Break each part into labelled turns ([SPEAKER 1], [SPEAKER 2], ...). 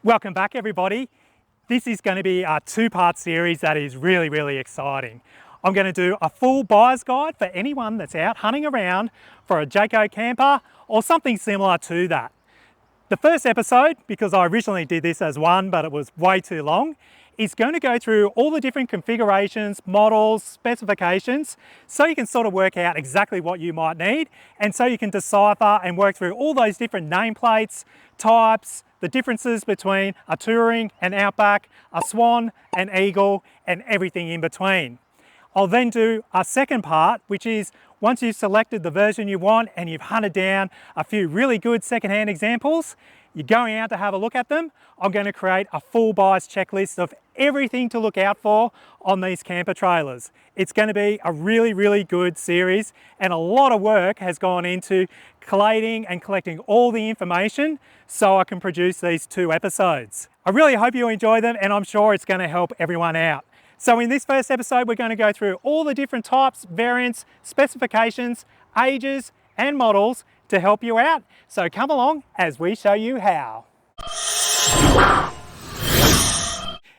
[SPEAKER 1] Welcome back everybody. This is going to be a two-part series that is really exciting. I'm going to do a full buyer's guide for anyone that's out hunting around for a Jayco camper or something similar to that. The first episode, because I originally did this as one but it was way too long, is going to go through all the different configurations, models, specifications, so you can sort of work out exactly what you might need, and so you can decipher and work through all those different nameplates, types, the differences between a Touring, an Outback, a Swan, an Eagle, and everything in between. I'll then do a second part, which is once you've selected the version you want and you've hunted down a few really good secondhand examples, you're going out to have a look at them, I'm going to create a full buyer's checklist of everything to look out for on these camper trailers. It's going to be a really good series, and a lot of work has gone into collating and collecting all the information so I can produce these two episodes. I really hope you enjoy them, and I'm sure it's going to help everyone out. So in this first episode, we're going to go through all the different types, variants, specifications, ages, and models to help you out. So come along as we show you how.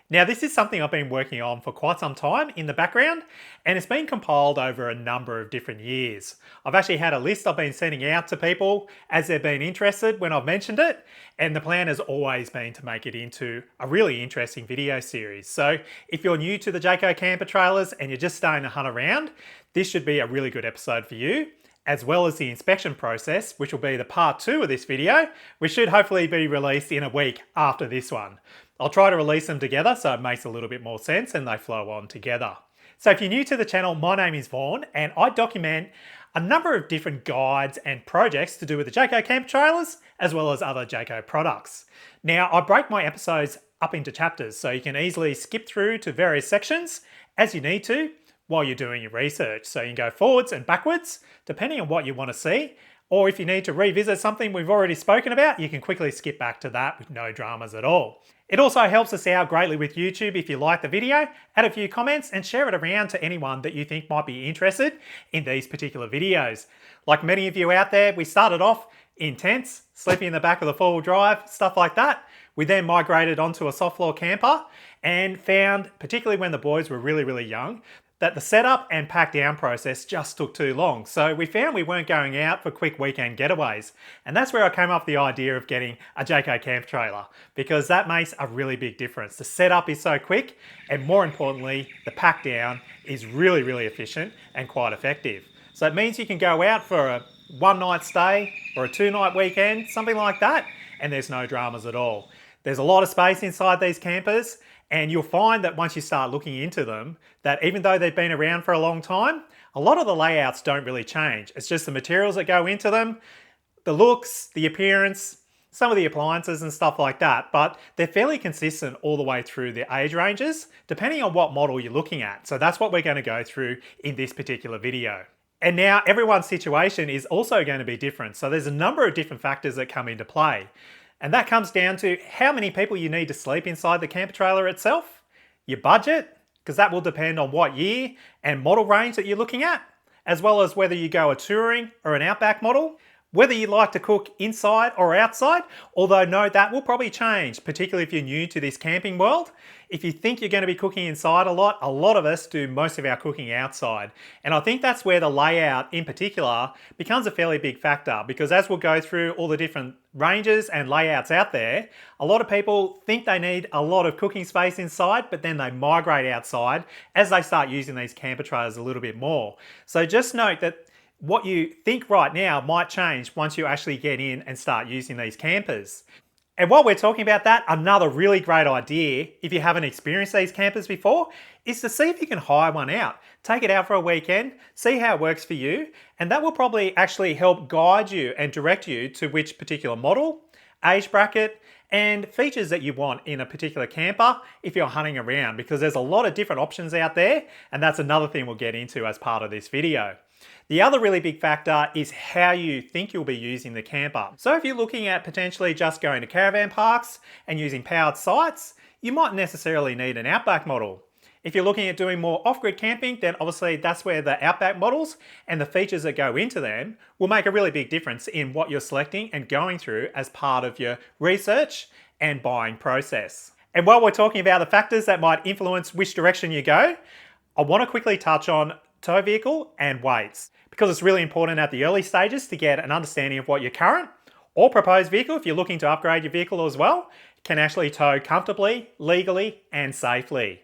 [SPEAKER 1] Now this is something I've been working on for quite some time in the background, and it's been compiled over a number of different years. I've actually had a list I've been sending out to people as they've been interested when I've mentioned it, and the plan has always been to make it into a really interesting video series. So if you're new to the Jayco camper trailers and you're just starting to hunt around, this should be a really good episode for you, as well as the inspection process, which will be the part 2 of this video, which should hopefully be released in a week after this one. I'll try to release them together so it makes a little bit more sense and they flow on together. So if you're new to the channel, my name is Vaughn and I document a number of different guides and projects to do with the Jayco camper trailers as well as other Jayco products. Now I break my episodes up into chapters so you can easily skip through to various sections as you need to while you're doing your research. So you can go forwards and backwards depending on what you want to see, or if you need to revisit something we've already spoken about, you can quickly skip back to that with no dramas at all. It also helps us out greatly with YouTube if you like the video, add a few comments and share it around to anyone that you think might be interested in these particular videos. Like many of you out there, we started off in tents, sleeping in the back of the four-wheel drive, stuff like that. We then migrated onto a soft floor camper and found, particularly when the boys were really young, that the setup and pack down process just took too long. So we found we weren't going out for quick weekend getaways. And that's where I came up with the idea of getting a Jayco camp trailer, because that makes a really big difference. The setup is so quick, and more importantly, the pack down is really efficient and quite effective. So it means you can go out for a one-night stay or a two-night weekend, something like that, and there's no dramas at all. There's a lot of space inside these campers, and you'll find that once you start looking into them, that even though they've been around for a long time, a lot of the layouts don't really change. It's just the materials that go into them, the looks, the appearance, some of the appliances and stuff like that, but they're fairly consistent all the way through the age ranges, depending on what model you're looking at. So that's what we're going to go through in this particular video. And now everyone's situation is also going to be different. So there's a number of different factors that come into play. And that comes down to how many people you need to sleep inside the camper trailer itself, your budget, because that will depend on what year and model range that you're looking at, as well as whether you go a Touring or an Outback model, whether you like to cook inside or outside, although no, that will probably change, particularly if you're new to this camping world. If you think you're going to be cooking inside a lot of us do most of our cooking outside. And I think that's where the layout in particular becomes a fairly big factor, because as we'll go through all the different ranges and layouts out there, a lot of people think they need a lot of cooking space inside, but then they migrate outside as they start using these camper trailers a little bit more. So just note that what you think right now might change once you actually get in and start using these campers. And while we're talking about that, another really great idea, if you haven't experienced these campers before, is to see if you can hire one out. Take it out for a weekend, see how it works for you, and that will probably actually help guide you and direct you to which particular model, age bracket, and features that you want in a particular camper if you're hunting around, because there's a lot of different options out there, and that's another thing we'll get into as part of this video. The other really big factor is how you think you'll be using the camper. So if you're looking at potentially just going to caravan parks and using powered sites, you might necessarily need an Outback model. If you're looking at doing more off-grid camping, then obviously that's where the Outback models and the features that go into them will make a really big difference in what you're selecting and going through as part of your research and buying process. And while we're talking about the factors that might influence which direction you go, I want to quickly touch on tow vehicle and weights, because it's really important at the early stages to get an understanding of what your current or proposed vehicle, if you're looking to upgrade your vehicle as well, can actually tow comfortably, legally, and safely.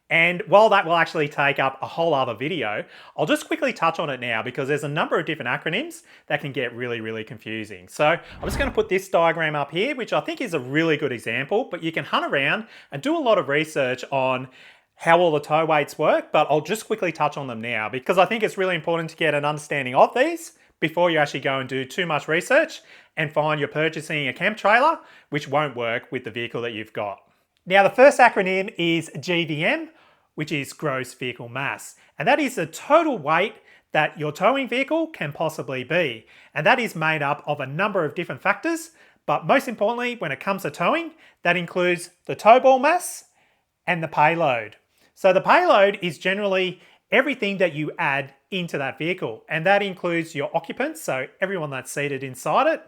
[SPEAKER 1] And while that will actually take up a whole other video, I'll just quickly touch on it now because there's a number of different acronyms that can get really confusing. So I'm just going to put this diagram up here, which I think is a really good example, but you can hunt around and do a lot of research on how all the tow weights work, but I'll just quickly touch on them now because I think it's really important to get an understanding of these before you actually go and do too much research and find you're purchasing a camp trailer which won't work with the vehicle that you've got. Now the first acronym is GVM, which is gross vehicle mass, and that is the total weight that your towing vehicle can possibly be, and that is made up of a number of different factors, but most importantly when it comes to towing, that includes the tow ball mass and the payload. So the payload is generally everything that you add into that vehicle, and that includes your occupants, so everyone that's seated inside it.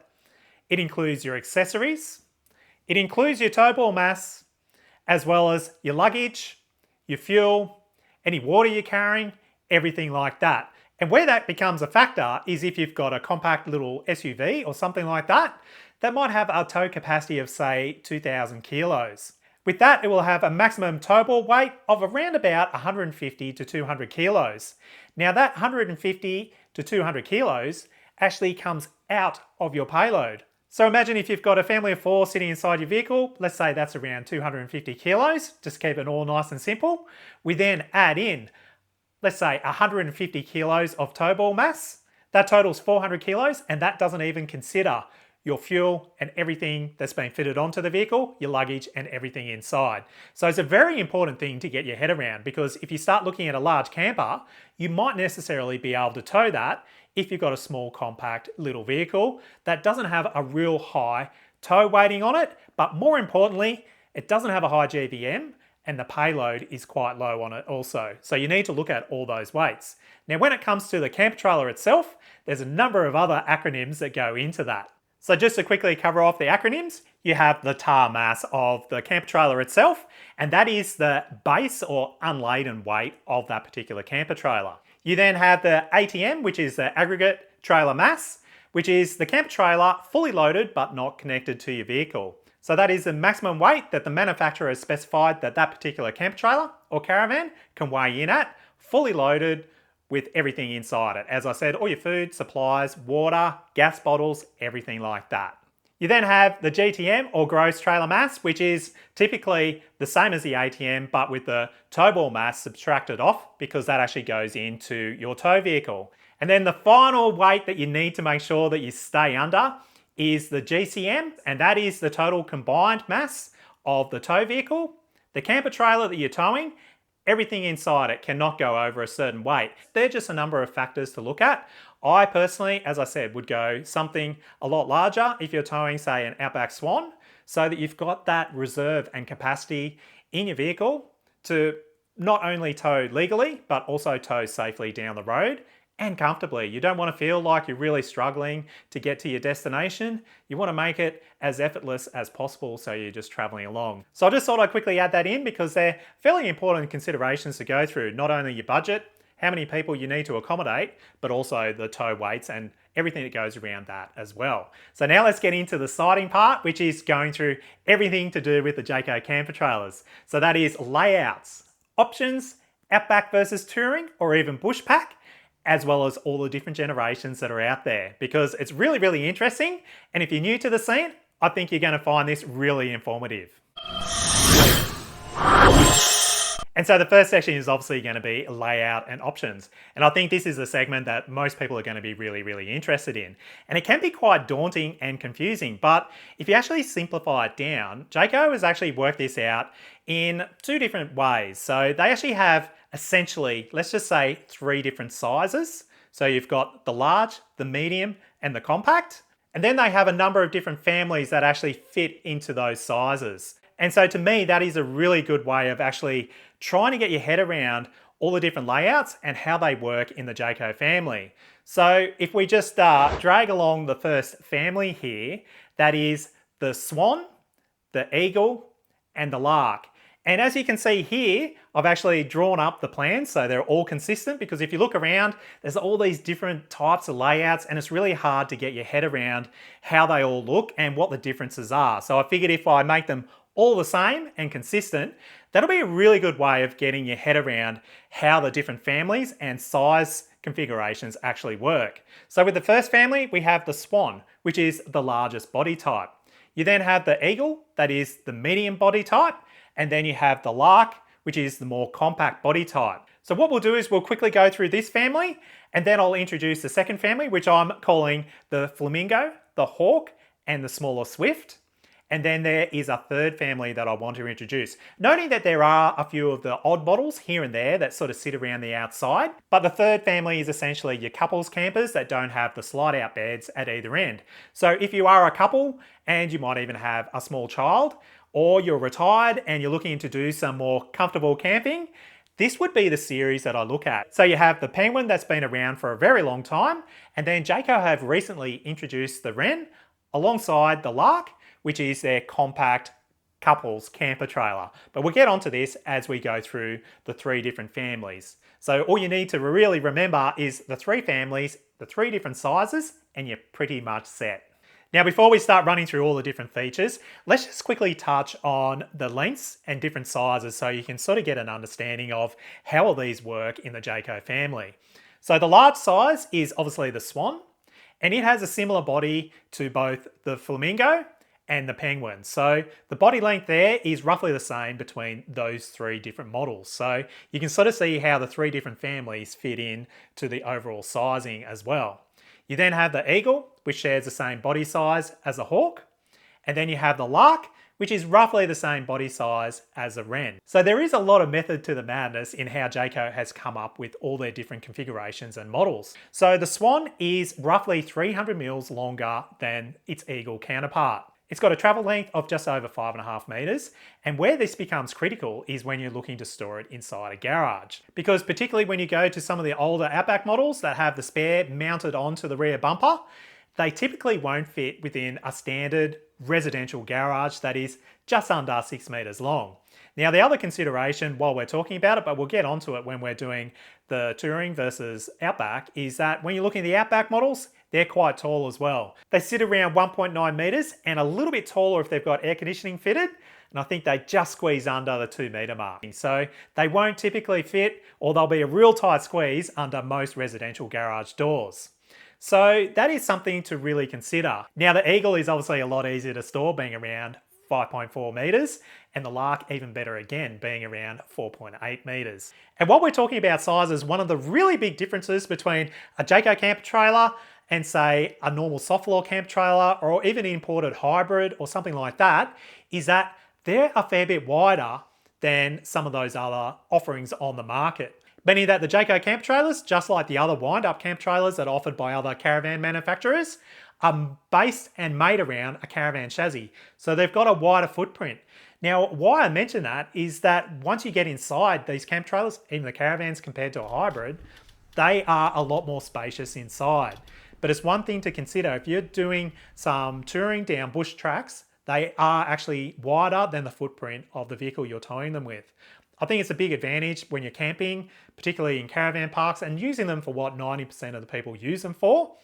[SPEAKER 1] It includes your accessories. It includes your tow ball mass, as well as your luggage, your fuel, any water you're carrying, everything like that. And where that becomes a factor is if you've got a compact little SUV or something like that, that might have a tow capacity of say 2,000 kilos. With that, it will have a maximum tow ball weight of around about 150 to 200 kilos. Now that 150 to 200 kilos actually comes out of your payload. So imagine if you've got a family of 4 sitting inside your vehicle, let's say that's around 250 kilos, just keep it all nice and simple. We then add in, let's say 150 kilos of tow ball mass. That totals 400 kilos, and that doesn't even consider your fuel and everything that's been fitted onto the vehicle, your luggage and everything inside. So it's a very important thing to get your head around, because if you start looking at a large camper, you might necessarily be able to tow that if you've got a small compact little vehicle that doesn't have a real high tow weighting on it, but more importantly, it doesn't have a high GVM and the payload is quite low on it also. So you need to look at all those weights. Now when it comes to the camper trailer itself, there's a number of other acronyms that go into that. So just to quickly cover off the acronyms, you have the tar mass of the camper trailer itself, and that is the base or unladen weight of that particular camper trailer. You then have the ATM, which is the aggregate trailer mass, which is the camper trailer fully loaded but not connected to your vehicle. So that is the maximum weight that the manufacturer has specified that that particular camper trailer or caravan can weigh in at, fully loaded, with everything inside it. As I said, all your food, supplies, water, gas bottles, everything like that. You then have the GTM or gross trailer mass, which is typically the same as the ATM, but with the tow ball mass subtracted off because that actually goes into your tow vehicle. And then the final weight that you need to make sure that you stay under is the GCM, and that is the total combined mass of the tow vehicle, the camper trailer that you're towing. Everything inside it cannot go over a certain weight. They're just a number of factors to look at. I personally, as I said, would go something a lot larger if you're towing, say, an Outback Swan, so that you've got that reserve and capacity in your vehicle to not only tow legally, but also tow safely down the road and comfortably. You don't want to feel like you're really struggling to get to your destination. You want to make it as effortless as possible so you're just traveling along. So I just thought I'd quickly add that in because they're fairly important considerations to go through. Not only your budget, how many people you need to accommodate, but also the tow weights and everything that goes around that as well. So now let's get into the siding part, which is going through everything to do with the Jayco camper trailers. So that is layouts, options, Outback versus touring, or even Bushpack, as well as all the different generations that are out there, because it's really interesting. And if you're new to the scene, I think you're going to find this really informative. And so the first section is obviously going to be layout and options. And I think this is a segment that most people are going to be really interested in. And it can be quite daunting and confusing, but if you actually simplify it down, Jayco has actually worked this out in 2 different ways. So they actually have essentially, let's just say 3 different sizes. So you've got the large, the medium, and the compact. And then they have a number of different families that actually fit into those sizes. And so to me, that is a really good way of actually trying to get your head around all the different layouts and how they work in the Jayco family. So if we just drag along the first family here, that is the Swan, the eagle, and the lark. And as you can see here, I've actually drawn up the plans so they're all consistent, because if you look around, there's all these different types of layouts and it's really hard to get your head around how they all look and what the differences are. So I figured if I make them all the same and consistent, that'll be a really good way of getting your head around how the different families and size configurations actually work. So with the first family, we have the Swan, which is the largest body type. You then have the Eagle, that is the medium body type, and then you have the Lark, which is the more compact body type. So what we'll do is we'll quickly go through this family, and then I'll introduce the second family, which I'm calling the Flamingo, the Hawk, and the smaller Swift. And then there is a third family that I want to introduce. Noting that there are a few of the odd models here and there that sort of sit around the outside, but the third family is essentially your couples campers that don't have the slide out beds at either end. So if you are a couple and you might even have a small child, or you're retired and you're looking to do some more comfortable camping, this would be the series that I look at. So you have the Penguin that's been around for a very long time, and then Jayco have recently introduced the Wren alongside the Lark, which is their compact couples camper trailer. But we'll get onto this as we go through the three different families. So all you need to really remember is the three families, the three different sizes, and you're pretty much set. Now, before we start running through all the different features, let's just quickly touch on the lengths and different sizes so you can sort of get an understanding of how all these work in the Jayco family. So the large size is obviously the Swan, and it has a similar body to both the Flamingo and the Penguin. So the body length there is roughly the same between those three different models. So you can sort of see how the three different families fit in to the overall sizing as well. You then have the Eagle, which shares the same body size as a Hawk. And then you have the Lark, which is roughly the same body size as a Wren. So there is a lot of method to the madness in how Jayco has come up with all their different configurations and models. So the Swan is roughly 300 mils longer than its Eagle counterpart. It's got a travel length of just over 5.5 meters, and where this becomes critical is when you're looking to store it inside a garage. Because particularly when you go to some of the older Outback models that have the spare mounted onto the rear bumper, they typically won't fit within a standard residential garage that is just under 6 meters long. Now, the other consideration while we're talking about it, but we'll get onto it when we're doing the touring versus Outback, is that when you're looking at the Outback models, they're quite tall as well. They sit around 1.9 meters and a little bit taller if they've got air conditioning fitted. And I think they just squeeze under the 2 meter mark. So they won't typically fit, or they'll be a real tight squeeze under most residential garage doors. So that is something to really consider. Now the Eagle is obviously a lot easier to store, being around 5.4 meters, and the Lark even better again, being around 4.8 meters. And while we're talking about sizes, one of the really big differences between a Jayco camper trailer and say a normal soft floor camp trailer, or even an imported hybrid or something like that, is that they're a fair bit wider than some of those other offerings on the market. Meaning that the Jayco camp trailers, just like the other wind-up camp trailers that are offered by other caravan manufacturers, are based and made around a caravan chassis. So they've got a wider footprint. Now, why I mention that is that once you get inside these camp trailers, even the caravans compared to a hybrid, they are a lot more spacious inside. But it's one thing to consider, if you're doing some touring down bush tracks, they are actually wider than the footprint of the vehicle you're towing them with. I think it's a big advantage when you're camping, particularly in caravan parks, and using them for what 90% of the people use them for.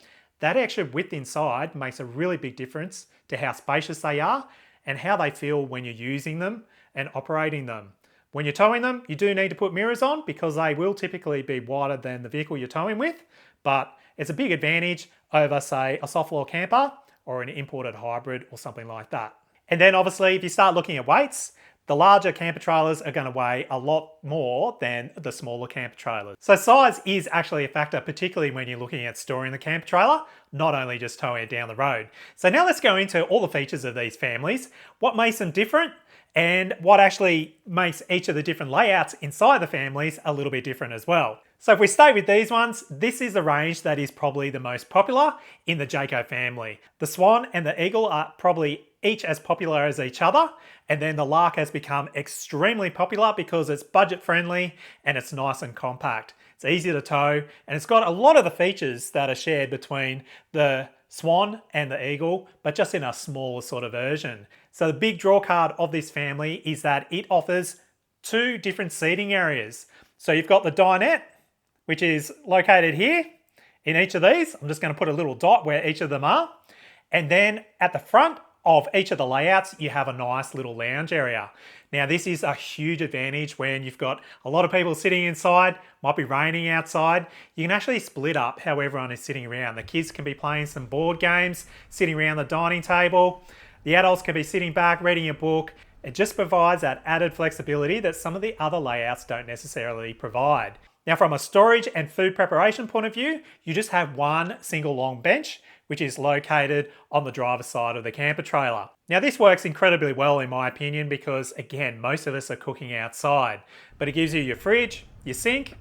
[SPEAKER 1] That extra width inside makes a really big difference to how spacious they are and how they feel when you're using them and operating them. When you're towing them, you do need to put mirrors on because they will typically be wider than the vehicle you're towing with, but it's a big advantage over, say, a soft floor camper or an imported hybrid or something like that. And then obviously, if you start looking at weights, the larger camper trailers are going to weigh a lot more than the smaller camper trailers. So size is actually a factor, particularly when you're looking at storing the camper trailer, not only just towing it down the road. So now let's go into all the features of these families, what makes them different, and what actually makes each of the different layouts inside the families a little bit different as well. So if we stay with these ones, this is the range that is probably the most popular in the Jayco family. The Swan and the Eagle are probably each as popular as each other, and then the Lark has become extremely popular because it's budget friendly and it's nice and compact. It's easy to tow, and it's got a lot of the features that are shared between the Swan and the Eagle, but just in a smaller sort of version. So the big draw card of this family is that it offers 2 different seating areas. So you've got the dinette, which is located here in each of these. I'm just going to put a little dot where each of them are. And then at the front of each of the layouts, you have a nice little lounge area. Now this is a huge advantage when you've got a lot of people sitting inside, might be raining outside. You can actually split up how everyone is sitting around. The kids can be playing some board games, sitting around the dining table. The adults can be sitting back, reading a book. It just provides that added flexibility that some of the other layouts don't necessarily provide. Now from a storage and food preparation point of view, you just have one single long bench, which is located on the driver's side of the camper trailer. Now this works incredibly well in my opinion because again, most of us are cooking outside, but it gives you your fridge, your sink,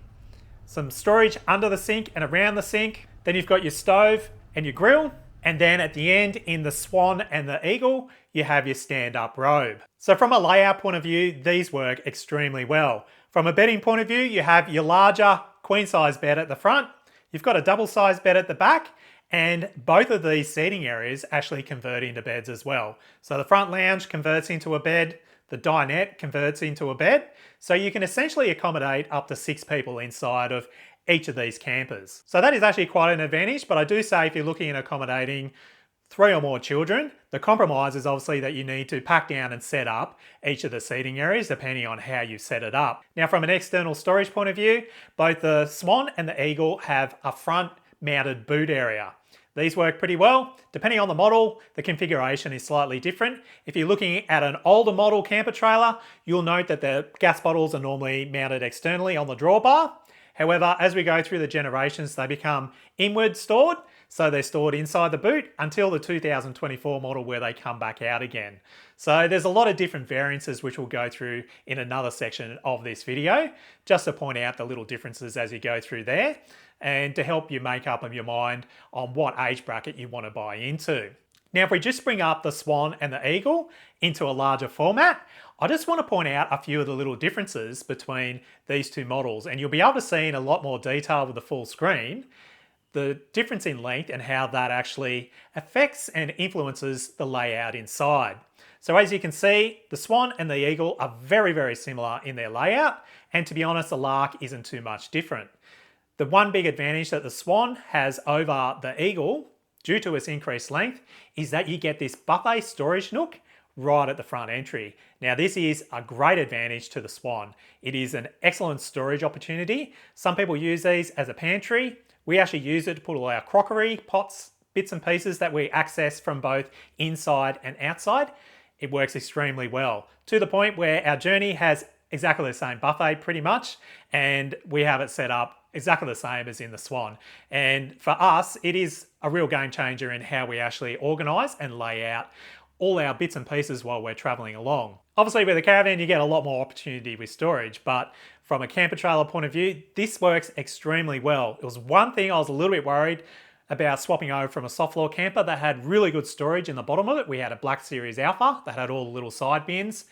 [SPEAKER 1] some storage under the sink and around the sink. Then you've got your stove and your grill. And then at the end in the Swan and the Eagle, you have your stand-up robe. So from a layout point of view, these work extremely well. From a bedding point of view, you have your larger queen-size bed at the front. You've got a double-sized bed at the back. And both of these seating areas actually convert into beds as well. So the front lounge converts into a bed, the dinette converts into a bed. So you can essentially accommodate up to 6 people inside of each of these campers. So that is actually quite an advantage, but I do say if you're looking at accommodating 3 or more children, the compromise is obviously that you need to pack down and set up each of the seating areas depending on how you set it up. Now from an external storage point of view, both the Swan and the Eagle have a front mounted boot area. These work pretty well. Depending on the model, the configuration is slightly different. If you're looking at an older model camper trailer, you'll note that the gas bottles are normally mounted externally on the drawbar. However, as we go through the generations, they become inward stored. So they're stored inside the boot until the 2024 model where they come back out again. So there's a lot of different variances which we'll go through in another section of this video, just to point out the little differences as you go through there and to help you make up of your mind on what age bracket you want to buy into. Now, if we just bring up the Swan and the Eagle into a larger format, I just want to point out a few of the little differences between these 2 models, and you'll be able to see in a lot more detail with the full screen the difference in length and how that actually affects and influences the layout inside. So as you can see, the Swan and the Eagle are very, very similar in their layout, and to be honest, the Lark isn't too much different. The one big advantage that the Swan has over the Eagle, due to its increased length, is that you get this buffet storage nook right at the front entry. Now this is a great advantage to the Swan. It is an excellent storage opportunity. Some people use these as a pantry. We actually use it to put all our crockery, pots, bits and pieces that we access from both inside and outside. It works extremely well, to the point where our Journey has exactly the same buffet pretty much, and we have it set up exactly the same as in the Swan. And for us, it is a real game changer in how we actually organise and lay out all our bits and pieces while we're traveling along. Obviously with a caravan, you get a lot more opportunity with storage, but from a camper trailer point of view, this works extremely well. It was one thing I was a little bit worried about swapping over from a soft floor camper that had really good storage in the bottom of it. We had a Black Series Alpha that had all the little side bins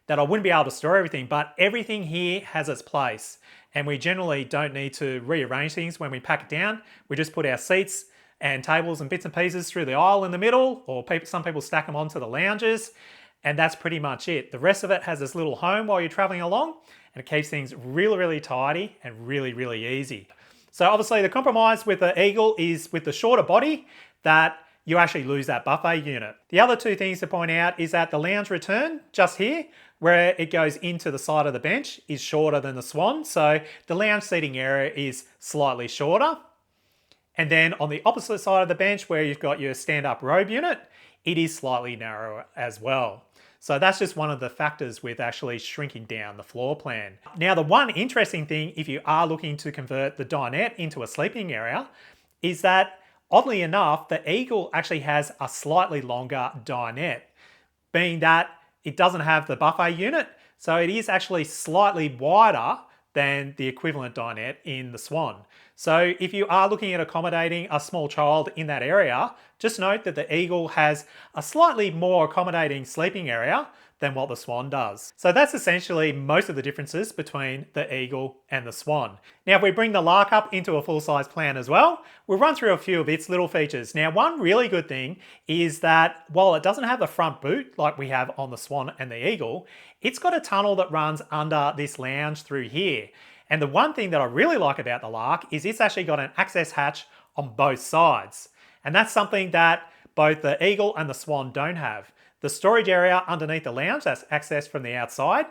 [SPEAKER 1] that I wouldn't be able to store everything, but everything here has its place. And we generally don't need to rearrange things when we pack it down. We just put our seats and tables and bits and pieces through the aisle in the middle, or some people stack them onto the lounges, and that's pretty much it. The rest of it has this little home while you're traveling along, and it keeps things really, really tidy and really, really easy. So obviously the compromise with the Eagle is with the shorter body that you actually lose that buffet unit. The other 2 things to point out is that the lounge return just here, where it goes into the side of the bench, is shorter than the Swan. So the lounge seating area is slightly shorter. And then on the opposite side of the bench where you've got your stand-up robe unit, it is slightly narrower as well. So that's just one of the factors with actually shrinking down the floor plan. Now, the one interesting thing, if you are looking to convert the dinette into a sleeping area, is that oddly enough, the Eagle actually has a slightly longer dinette, being that it doesn't have the buffet unit. So it is actually slightly wider than the equivalent dinette in the Swan. So if you are looking at accommodating a small child in that area, just note that the Eagle has a slightly more accommodating sleeping area than what the Swan does. So that's essentially most of the differences between the Eagle and the Swan. Now if we bring the Lark up into a full-size plan as well, we'll run through a few of its little features. Now one really good thing is that while it doesn't have the front boot like we have on the Swan and the Eagle, it's got a tunnel that runs under this lounge through here. And the one thing that I really like about the Lark is it's actually got an access hatch on both sides. And that's something that both the Eagle and the Swan don't have. The storage area underneath the lounge that's accessed from the outside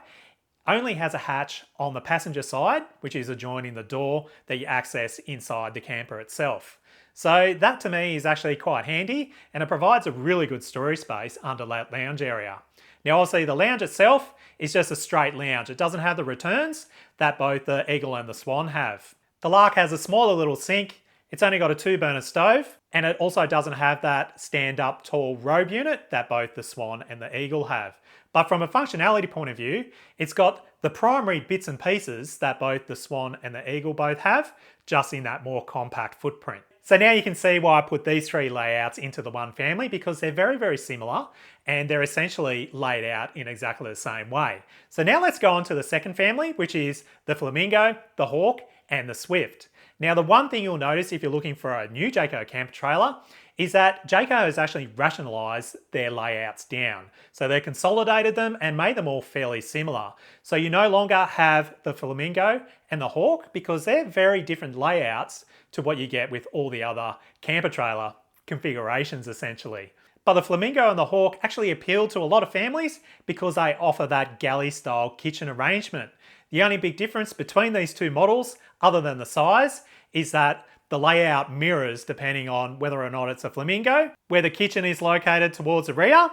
[SPEAKER 1] only has a hatch on the passenger side, which is adjoining the door that you access inside the camper itself. So that to me is actually quite handy, and it provides a really good storage space under that lounge area. Now obviously the lounge itself is just a straight lounge. It doesn't have the returns that both the Eagle and the Swan have. The Lark has a smaller little sink. It's only got a 2-burner stove, and it also doesn't have that stand-up tall robe unit that both the Swan and the Eagle have. But from a functionality point of view, it's got the primary bits and pieces that both the Swan and the Eagle both have, just in that more compact footprint. So now you can see why I put these three layouts into the one family, because they're very, very similar and they're essentially laid out in exactly the same way. So now let's go on to the second family, which is the Flamingo, the Hawk, and the Swift. Now the one thing you'll notice if you're looking for a new Jayco camper trailer is that Jayco has actually rationalised their layouts down. So they consolidated them and made them all fairly similar. So you no longer have the Flamingo and the Hawk, because they're very different layouts to what you get with all the other camper trailer configurations essentially. But the Flamingo and the Hawk actually appeal to a lot of families because they offer that galley style kitchen arrangement. The only big difference between these two models, other than the size, is that the layout mirrors depending on whether or not it's a Flamingo, where the kitchen is located towards the rear,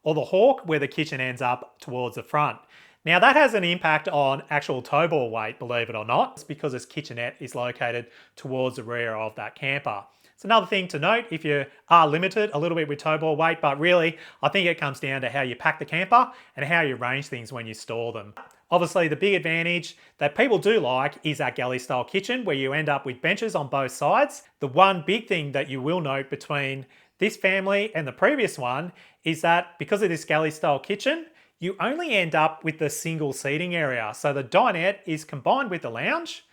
[SPEAKER 1] or the Hawk, where the kitchen ends up towards the front. Now that has an impact on actual tow ball weight, believe it or not. It's because its kitchenette is located towards the rear of that camper. It's another thing to note if you are limited a little bit with tow ball weight, but really I think it comes down to how you pack the camper and how you arrange things when you store them. Obviously the big advantage that people do like is that galley style kitchen where you end up with benches on both sides. The one big thing that you will note between this family and the previous one is that because of this galley style kitchen, you only end up with the single seating area. So the dinette is combined with the lounge.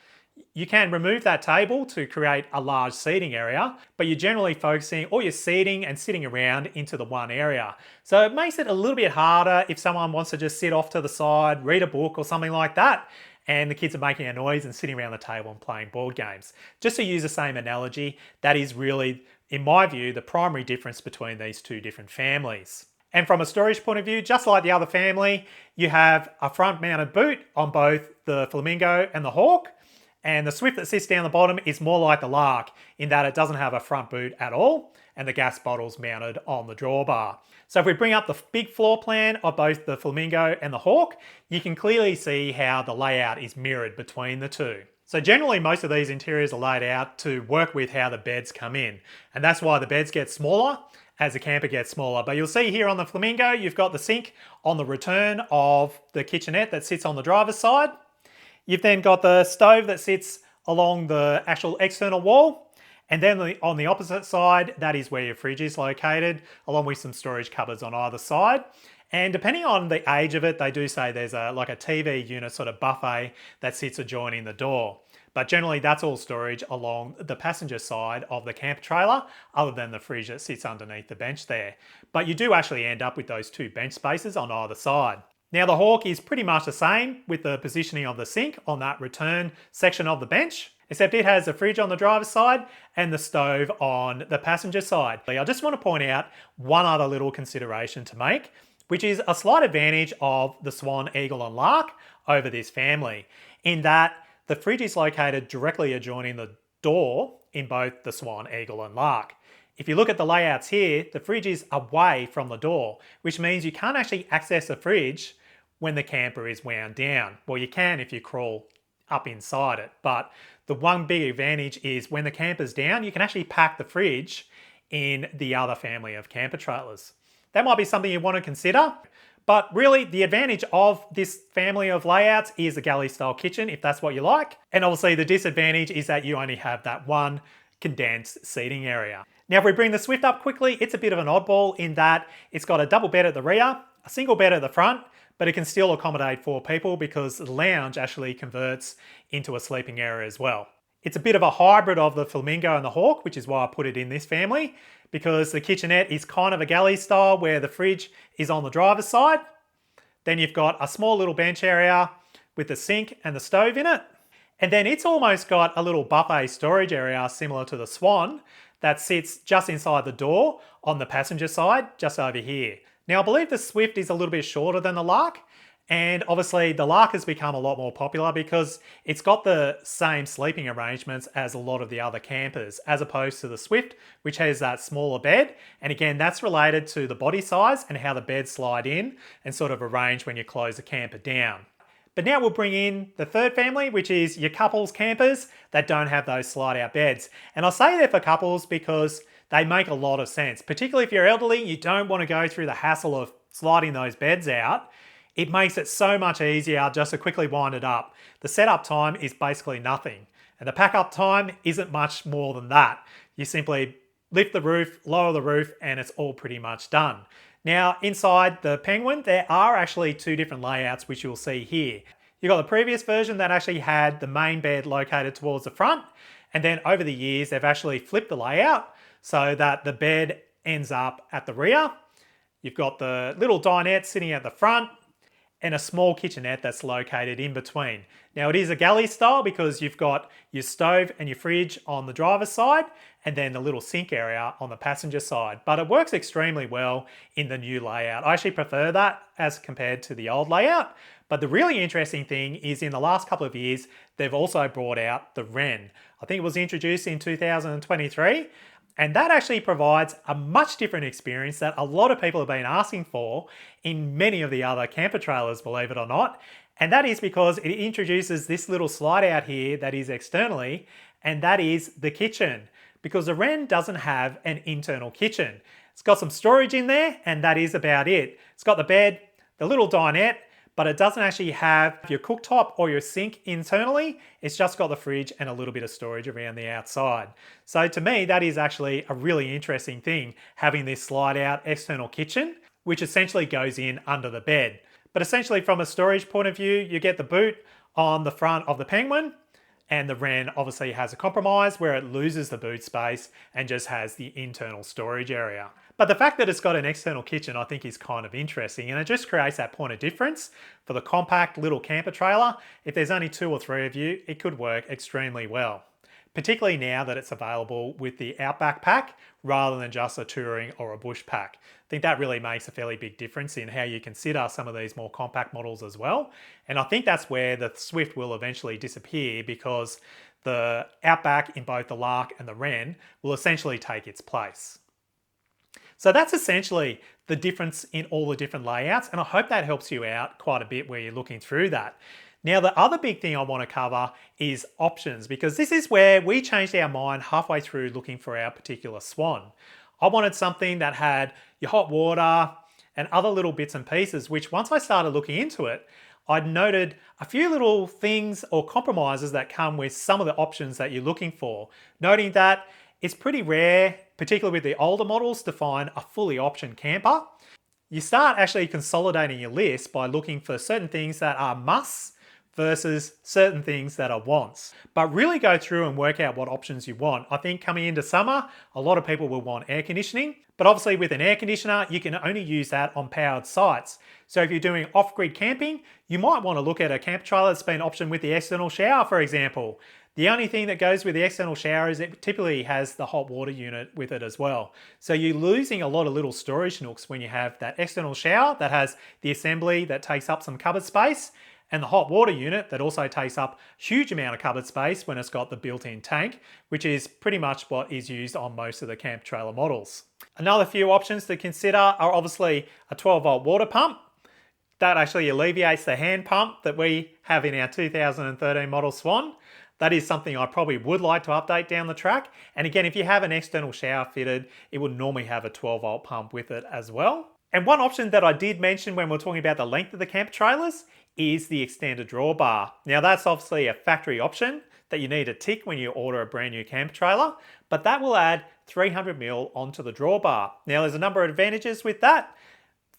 [SPEAKER 1] You can remove that table to create a large seating area, but you're generally focusing all your seating and sitting around into the one area. So it makes it a little bit harder if someone wants to just sit off to the side, read a book or something like that, and the kids are making a noise and sitting around the table and playing board games. Just to use the same analogy, that is really, in my view, the primary difference between these two different families. And from a storage point of view, just like the other family, you have a front mounted boot on both the Flamingo and the Hawk. And the Swift that sits down the bottom is more like the Lark in that it doesn't have a front boot at all, and the gas bottle's mounted on the drawbar. So if we bring up the big floor plan of both the Flamingo and the Hawk, you can clearly see how the layout is mirrored between the two. So generally most of these interiors are laid out to work with how the beds come in, and that's why the beds get smaller as the camper gets smaller. But you'll see here on the Flamingo, you've got the sink on the return of the kitchenette that sits on the driver's side. You've then got the stove that sits along the actual external wall. And then on the opposite side, that is where your fridge is located, along with some storage cupboards on either side. And depending on the age of it, they do say there's like a TV unit sort of buffet that sits adjoining the door. But generally that's all storage along the passenger side of the camper trailer, other than the fridge that sits underneath the bench there. But you do actually end up with those two bench spaces on either side. Now the Hawk is pretty much the same with the positioning of the sink on that return section of the bench, except it has a fridge on the driver's side and the stove on the passenger side. I just want to point out one other little consideration to make, which is a slight advantage of the Swan, Eagle and Lark over this family, in that the fridge is located directly adjoining the door in both the Swan, Eagle and Lark. If you look at the layouts here, the fridge is away from the door, which means you can't actually access the fridge when the camper is wound down. Well, you can if you crawl up inside it, but the one big advantage is when the camper's down, you can actually pack the fridge in the other family of camper trailers. That might be something you want to consider, but really the advantage of this family of layouts is a galley style kitchen, if that's what you like. And obviously the disadvantage is that you only have that one condensed seating area. Now if we bring the Swift up quickly, it's a bit of an oddball in that it's got a double bed at the rear, a single bed at the front, but it can still accommodate 4 people because the lounge actually converts into a sleeping area as well. It's a bit of a hybrid of the Flamingo and the Hawk, which is why I put it in this family, because the kitchenette is kind of a galley style where the fridge is on the driver's side. Then you've got a small little bench area with the sink and the stove in it. And then it's almost got a little buffet storage area similar to the Swan that sits just inside the door on the passenger side, just over here. Now I believe the Swift is a little bit shorter than the Lark, and obviously the Lark has become a lot more popular because it's got the same sleeping arrangements as a lot of the other campers, as opposed to the Swift, which has that smaller bed. And again, that's related to the body size and how the beds slide in and sort of arrange when you close the camper down. But now we'll bring in the third family, which is your couples campers that don't have those slide out beds. And I say they're for couples because they make a lot of sense, particularly if you're elderly, you don't want to go through the hassle of sliding those beds out. It makes it so much easier just to quickly wind it up. The setup time is basically nothing, and the pack up time isn't much more than that. You simply lift the roof, lower the roof, and it's all pretty much done. Now, inside the Penguin, there are actually 2 different layouts, which you'll see here. You've got the previous version that actually had the main bed located towards the front, and then over the years, they've actually flipped the layout so that the bed ends up at the rear. You've got the little dinette sitting at the front, and a small kitchenette that's located in between. Now it is a galley style because you've got your stove and your fridge on the driver's side and then the little sink area on the passenger side. But it works extremely well in the new layout. I actually prefer that as compared to the old layout. But the really interesting thing is in the last couple of years, they've also brought out the Wren. I think it was introduced in 2023. And that actually provides a much different experience that a lot of people have been asking for in many of the other camper trailers, believe it or not. And that is because it introduces this little slide out here that is externally, and that is the kitchen. Because the Wren doesn't have an internal kitchen. It's got some storage in there, and that is about it. It's got the bed, the little dinette, but it doesn't actually have your cooktop or your sink internally. It's just got the fridge and a little bit of storage around the outside. So to me, that is actually a really interesting thing, having this slide out external kitchen, which essentially goes in under the bed. But essentially from a storage point of view, you get the boot on the front of the Penguin, and the Wren obviously has a compromise where it loses the boot space and just has the internal storage area. But the fact that it's got an external kitchen I think is kind of interesting, and it just creates that point of difference for the compact little camper trailer. If there's only 2 or 3 of you, it could work extremely well. Particularly now that it's available with the Outback pack rather than just a touring or a Bushpack. I think that really makes a fairly big difference in how you consider some of these more compact models as well. And I think that's where the Swift will eventually disappear, because the Outback in both the Lark and the Wren will essentially take its place. So that's essentially the difference in all the different layouts, and I hope that helps you out quite a bit where you're looking through that. Now, the other big thing I want to cover is options, because this is where we changed our mind halfway through looking for our particular Swan. I wanted something that had your hot water and other little bits and pieces, which once I started looking into it, I'd noted a few little things or compromises that come with some of the options that you're looking for, noting that it's pretty rare, particularly with the older models, to find a fully optioned camper. You start actually consolidating your list by looking for certain things that are musts versus certain things that are wants. But really go through and work out what options you want. I think coming into summer, a lot of people will want air conditioning, but obviously with an air conditioner, you can only use that on powered sites. So if you're doing off-grid camping, you might want to look at a camper trailer that's been optioned with the external shower, for example. The only thing that goes with the external shower is it typically has the hot water unit with it as well. So you're losing a lot of little storage nooks when you have that external shower that has the assembly that takes up some cupboard space, and the hot water unit that also takes up a huge amount of cupboard space when it's got the built-in tank, which is pretty much what is used on most of the camp trailer models. Another few options to consider are obviously a 12-volt water pump. That actually alleviates the hand pump that we have in our 2013 model Swan. That is something I probably would like to update down the track. And again, if you have an external shower fitted, it would normally have a 12-volt pump with it as well. And one option that I did mention when we were talking about the length of the camper trailers is the extended drawbar. Now that's obviously a factory option that you need to tick when you order a brand new camper trailer, but that will add 300mm onto the drawbar. Now there's a number of advantages with that.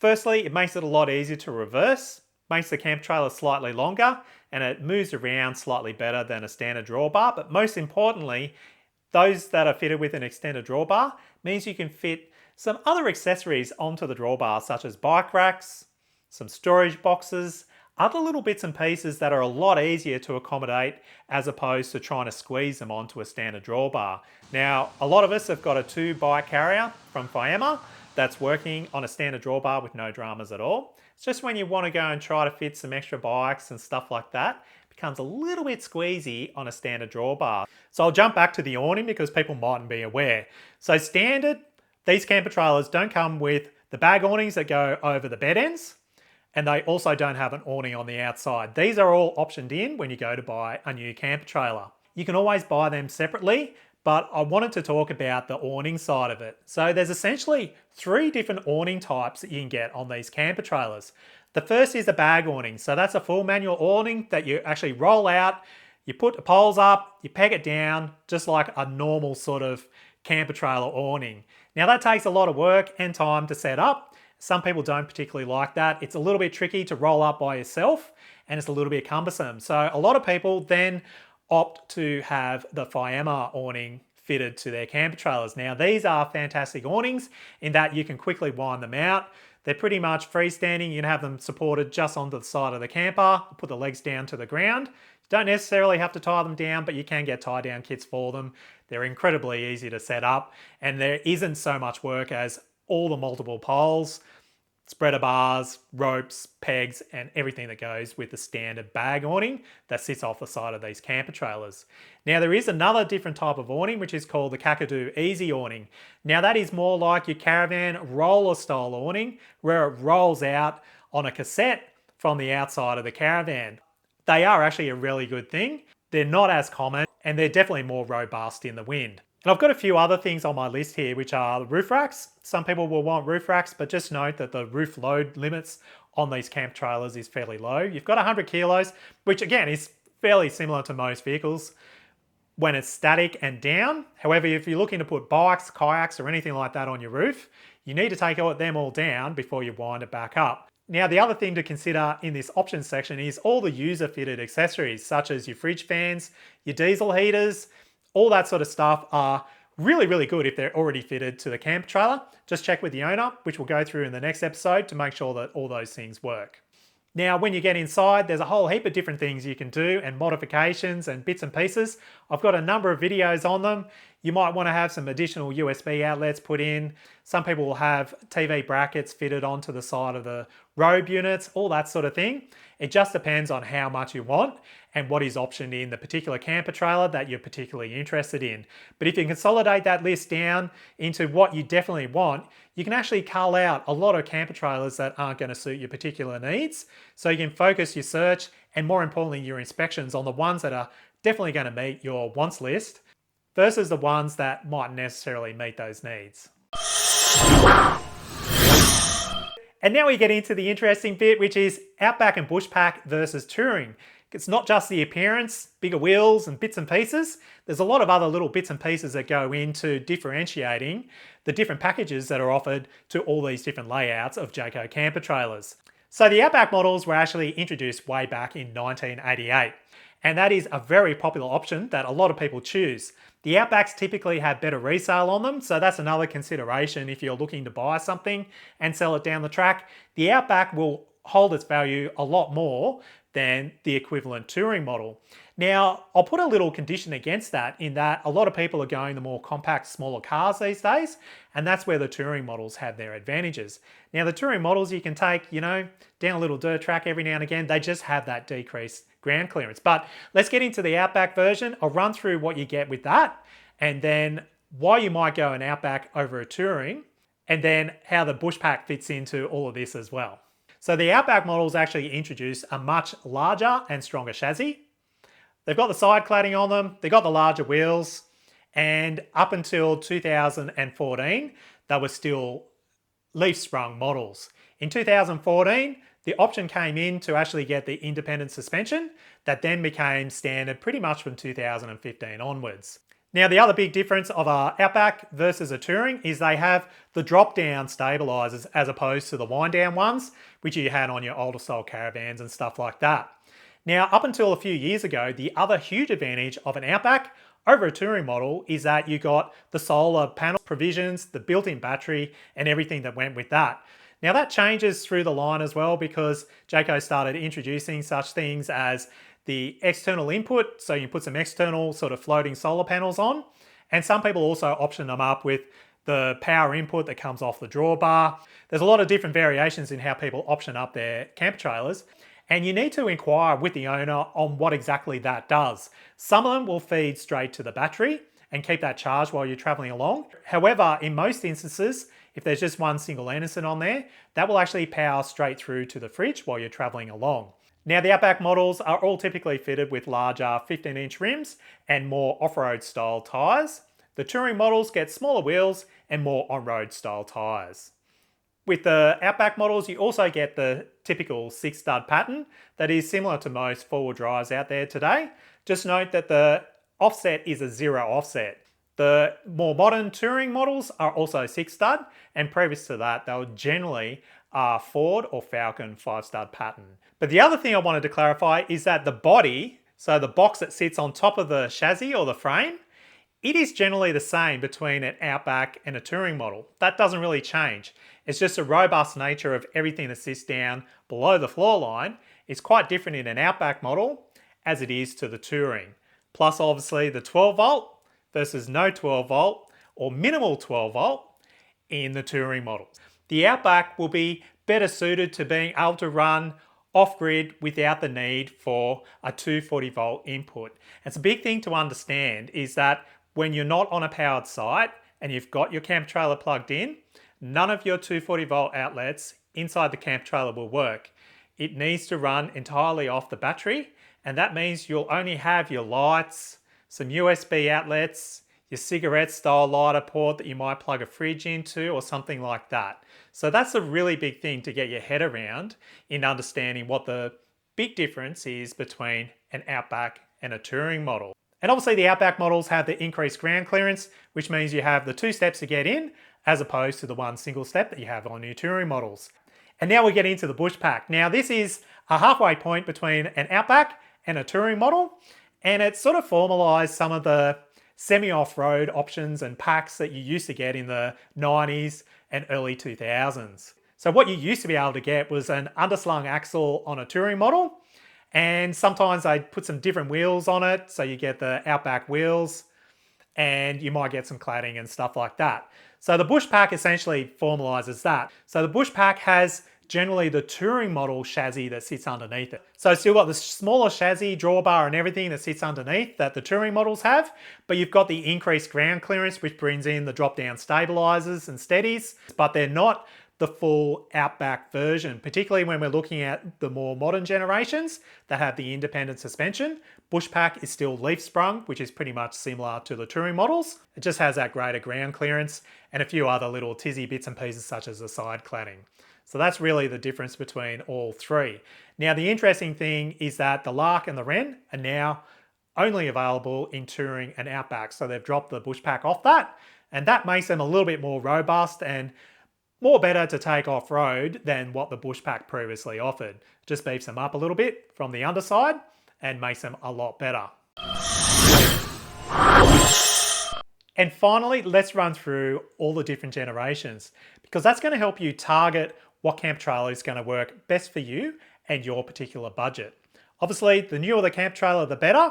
[SPEAKER 1] Firstly, it makes it a lot easier to reverse, makes the camper trailer slightly longer, and it moves around slightly better than a standard drawbar. But most importantly, those that are fitted with an extended drawbar means you can fit some other accessories onto the drawbar, such as bike racks, some storage boxes, other little bits and pieces that are a lot easier to accommodate as opposed to trying to squeeze them onto a standard drawbar. Now, a lot of us have got a 2-bike carrier from Fiamma that's working on a standard drawbar with no dramas at all. It's just when you want to go and try to fit some extra bikes and stuff like that, it becomes a little bit squeezy on a standard drawbar. So I'll jump back to the awning because people mightn't be aware. So standard, these camper trailers don't come with the bag awnings that go over the bed ends, and they also don't have an awning on the outside. These are all optioned in when you go to buy a new camper trailer. You can always buy them separately, but I wanted to talk about the awning side of it. So there's essentially 3 different awning types that you can get on these camper trailers. The first is the bag awning. So that's a full manual awning that you actually roll out, you put the poles up, you peg it down, just like a normal sort of camper trailer awning. Now that takes a lot of work and time to set up. Some people don't particularly like that. It's a little bit tricky to roll up by yourself and it's a little bit cumbersome. So a lot of people then opt to have the Fiamma awning fitted to their camper trailers. Now these are fantastic awnings in that you can quickly wind them out. They're pretty much freestanding. You can have them supported just onto the side of the camper, put the legs down to the ground. You don't necessarily have to tie them down, but you can get tie down kits for them. They're incredibly easy to set up and there isn't so much work as all the multiple poles, spreader bars, ropes, pegs, and everything that goes with the standard bag awning that sits off the side of these camper trailers. Now there is another different type of awning which is called the Kakadu Easy awning. Now that is more like your Caravan roller style awning where it rolls out on a cassette from the outside of the Caravan. They are actually a really good thing. They're not as common and they're definitely more robust in the wind. And I've got a few other things on my list here, which are roof racks. Some people will want roof racks, but just note that the roof load limits on these camp trailers is fairly low. You've got 100 kilos, which again is fairly similar to most vehicles when it's static and down. However, if you're looking to put bikes, kayaks, or anything like that on your roof, you need to take them all down before you wind it back up. Now, the other thing to consider in this options section is all the user-fitted accessories, such as your fridge fans, your diesel heaters. All that sort of stuff are really, really good if they're already fitted to the camper trailer. Just check with the owner, which we'll go through in the next episode to make sure that all those things work. Now, when you get inside, there's a whole heap of different things you can do and modifications and bits and pieces. I've got a number of videos on them. You might want to have some additional USB outlets put in. Some people will have TV brackets fitted onto the side of the robe units, all that sort of thing. It just depends on how much you want and what is optioned in the particular camper trailer that you're particularly interested in. But if you consolidate that list down into what you definitely want, you can actually cull out a lot of camper trailers that aren't going to suit your particular needs. So you can focus your search and more importantly, your inspections on the ones that are definitely going to meet your wants list versus the ones that mightn't necessarily meet those needs. And now we get into the interesting bit, which is Outback and Bushpack versus touring. It's not just the appearance, bigger wheels and bits and pieces. There's a lot of other little bits and pieces that go into differentiating the different packages that are offered to all these different layouts of Jayco camper trailers. So the Outback models were actually introduced way back in 1988. And that is a very popular option that a lot of people choose. The Outbacks typically have better resale on them, so that's another consideration if you're looking to buy something and sell it down the track. The Outback will hold its value a lot more than the equivalent touring model. Now, I'll put a little condition against that in that a lot of people are going the more compact, smaller cars these days, and that's where the touring models have their advantages. Now, the touring models you can take, down a little dirt track every now and again. They just have that decreased ground clearance. But let's get into the Outback version. I'll run through what you get with that, and then why you might go an Outback over a touring, and then how the Bushpack fits into all of this as well. So the Outback models actually introduce a much larger and stronger chassis. They've got the side cladding on them, they've got the larger wheels, and up until 2014, they were still leaf sprung models. In 2014, the option came in to actually get the independent suspension that then became standard pretty much from 2015 onwards. Now, the other big difference of a Outback versus a Touring is they have the drop-down stabilisers as opposed to the wind-down ones, which you had on your older style Caravans and stuff like that. Now, up until a few years ago, the other huge advantage of an Outback over a Touring model is that you got the solar panel provisions, the built-in battery, and everything that went with that. Now that changes through the line as well because Jayco started introducing such things as the external input, so you put some external sort of floating solar panels on, and some people also option them up with the power input that comes off the drawbar. There's a lot of different variations in how people option up their camper trailers, and you need to inquire with the owner on what exactly that does. Some of them will feed straight to the battery and keep that charged while you're traveling along. However, in most instances, if there's just one single Anderson on there, that will actually power straight through to the fridge while you're traveling along. Now, the Outback models are all typically fitted with larger 15-inch rims and more off-road style tyres. The Touring models get smaller wheels and more on-road style tyres. With the Outback models, you also get the typical 6-stud pattern that is similar to most four-wheel drives out there today. Just note that the offset is a 0 offset. The more modern Touring models are also 6-stud, and previous to that, they were generally a Ford or Falcon 5-stud pattern. But the other thing I wanted to clarify is that the body, so the box that sits on top of the chassis or the frame, it is generally the same between an Outback and a Touring model. That doesn't really change. It's just the robust nature of everything that sits down below the floor line is quite different in an Outback model as it is to the Touring. Plus obviously the 12 volt versus no 12 volt or minimal 12 volt in the Touring model. The Outback will be better suited to being able to run off-grid without the need for a 240 volt input. It's a big thing to understand is that when you're not on a powered site and you've got your camp trailer plugged in, none of your 240 volt outlets inside the camp trailer will work. It needs to run entirely off the battery, and that means you'll only have your lights, some USB outlets, your cigarette style lighter port that you might plug a fridge into or something like that. So that's a really big thing to get your head around in understanding what the big difference is between an Outback and a Touring model. And obviously the Outback models have the increased ground clearance, which means you have the 2 steps to get in as opposed to the 1 single step that you have on your Touring models. And now we get into the Bushpack. Now this is a halfway point between an Outback and a Touring model, and it sort of formalised some of the semi-off-road options and packs that you used to get in the 90s and early 2000s. So what you used to be able to get was an underslung axle on a Touring model, and sometimes I'd put some different wheels on it, so you get the Outback wheels, and you might get some cladding and stuff like that. So the Bushpack essentially formalises that. So the Bushpack has generally the Touring model chassis that sits underneath it. So it's still got the smaller chassis, drawbar and everything that sits underneath that the Touring models have, but you've got the increased ground clearance which brings in the drop-down stabilisers and steadies, but they're not the full Outback version, particularly when we're looking at the more modern generations that have the independent suspension. Bushpack is still leaf sprung, which is pretty much similar to the Touring models. It just has that greater ground clearance and a few other little tizzy bits and pieces such as the side cladding. So that's really the difference between all three. Now the interesting thing is that the Lark and the Wren are now only available in Touring and Outback. So they've dropped the Bushpack off that, and that makes them a little bit more robust and more better to take off-road than what the Bushpack previously offered. Just beefs them up a little bit from the underside and makes them a lot better. And finally, let's run through all the different generations because that's going to help you target what camp trailer is going to work best for you and your particular budget. Obviously, the newer the camp trailer, the better.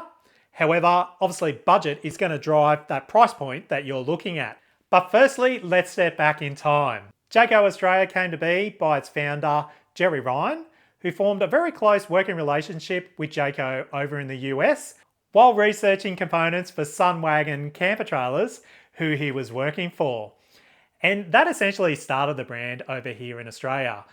[SPEAKER 1] However, obviously budget is going to drive that price point that you're looking at. But firstly, let's step back in time. Jayco Australia came to be by its founder, Jerry Ryan, who formed a very close working relationship with Jayco over in the US while researching components for Sunwagon camper trailers who he was working for. And that essentially started the brand over here in Australia.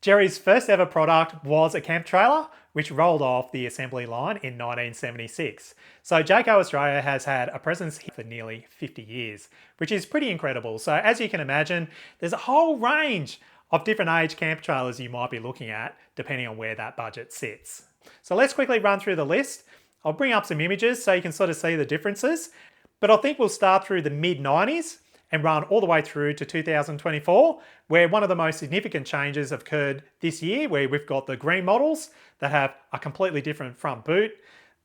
[SPEAKER 1] Jerry's first ever product was a camp trailer, which rolled off the assembly line in 1976. So Jayco Australia has had a presence here for nearly 50 years, which is pretty incredible. So as you can imagine, there's a whole range of different age camp trailers you might be looking at, depending on where that budget sits. So let's quickly run through the list. I'll bring up some images so you can sort of see the differences. But I think we'll start through the mid-90s and run all the way through to 2024, where one of the most significant changes have occurred this year, where we've got the green models that have a completely different front boot.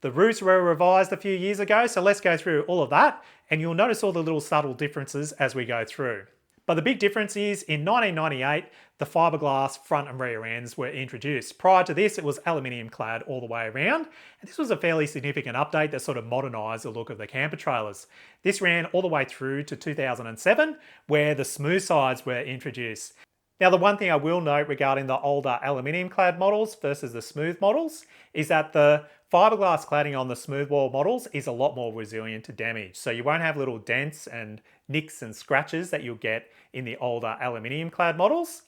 [SPEAKER 1] The roofs were revised a few years ago, so let's go through all of that, and you'll notice all the little subtle differences as we go through. But the big difference is in 1998, the fiberglass front and rear ends were introduced. Prior to this, it was aluminium clad all the way around. And this was a fairly significant update that sort of modernised the look of the camper trailers. This ran all the way through to 2007, where the smooth sides were introduced. Now, the one thing I will note regarding the older aluminium clad models versus the smooth models is that the fiberglass cladding on the smooth wall models is a lot more resilient to damage. So you won't have little dents and nicks and scratches that you'll get in the older aluminium clad models.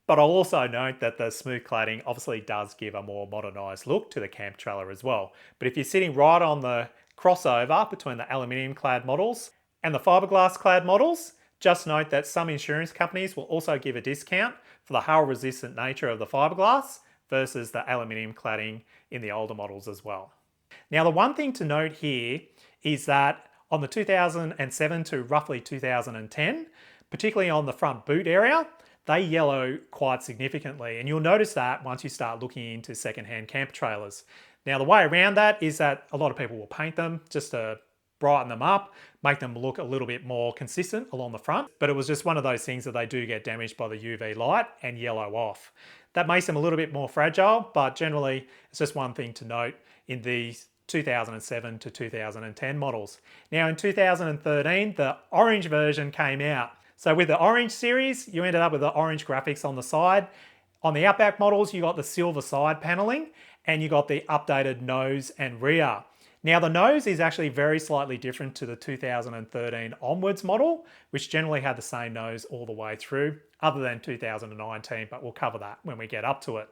[SPEAKER 1] But I'll also note that the smooth cladding obviously does give a more modernised look to the camp trailer as well. But if you're sitting right on the crossover between the aluminium clad models and the fiberglass clad models, just note that some insurance companies will also give a discount for the hail resistant nature of the fiberglass versus the aluminium cladding in the older models as well. Now, the one thing to note here is that on the 2007 to roughly 2010, particularly on the front boot area, they yellow quite significantly. And you'll notice that once you start looking into secondhand camper trailers. Now, the way around that is that a lot of people will paint them just to brighten them up, make them look a little bit more consistent along the front. But it was just one of those things that they do get damaged by the UV light and yellow off. That makes them a little bit more fragile, but generally it's just one thing to note in these 2007 to 2010 models. Now in 2013, the orange version came out. So with the orange series, you ended up with the orange graphics on the side. On the Outback models, you got the silver side paneling and you got the updated nose and rear. Now the nose is actually very slightly different to the 2013 onwards model, which generally had the same nose all the way through, other than 2019, but we'll cover that when we get up to it.